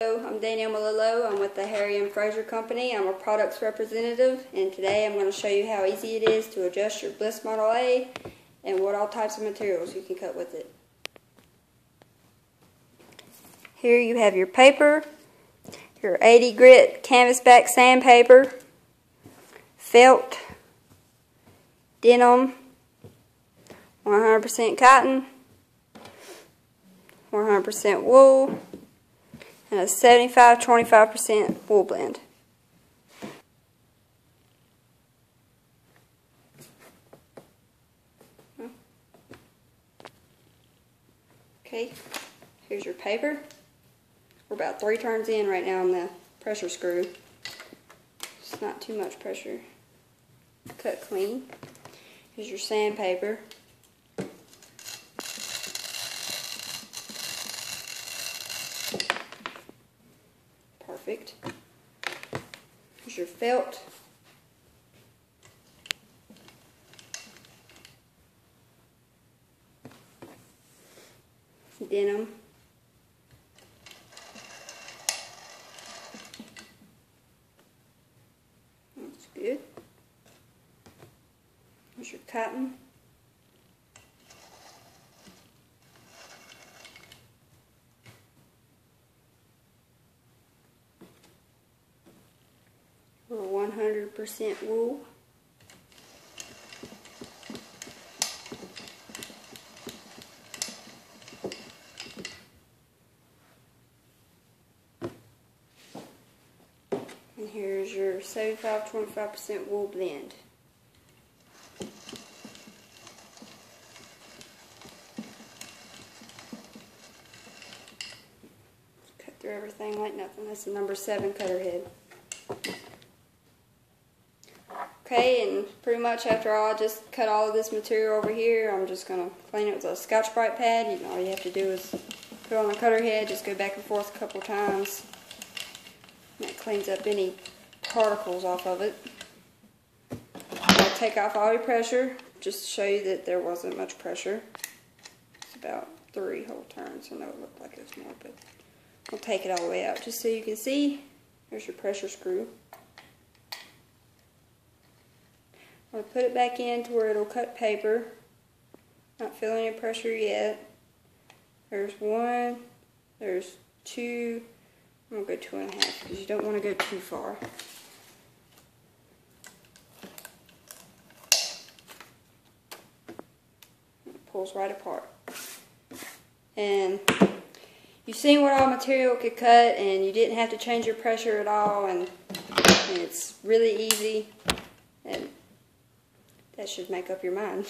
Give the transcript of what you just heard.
Hello, I'm Danielle Malillo. I'm with the Harry M. Fraser Company. I'm a products representative, and today I'm going to show you how easy it is to adjust your Bliss Model A and what all types of materials you can cut with it. Here you have your paper, your 80 grit canvas back sandpaper, felt, denim, 100% cotton, 100% wool, and a 75-25% wool blend. Okay, here's your paper. We're about 3 turns in right now on the pressure screw. It's not too much pressure. Cut clean. Here's your sandpaper. Perfect. Here's your felt. Denim. That's good. Here's your cotton. Or 100% wool. And here's your 75-25% wool blend. Cut through everything like nothing. That's the number 7 cutter head. Okay, and pretty much after I just cut all of this material over here, I'm just going to clean it with a Scotch-Brite pad. All you have to do is put on the cutter head, just go back and forth a couple times. That cleans up any particles off of it. I'll take off all your pressure, just to show you that there wasn't much pressure. It's about 3 whole turns. I know it looked like it was more, but I'll take it all the way out just so you can see. There's your pressure screw. I'll put it back in to where it'll cut paper. Not feeling any pressure yet. There's 1, there's 2, I'm going to go 2.5 because you don't want to go too far. It pulls right apart. And you've seen what all material could cut, and you didn't have to change your pressure at all, and it's really easy. And that should make up your mind.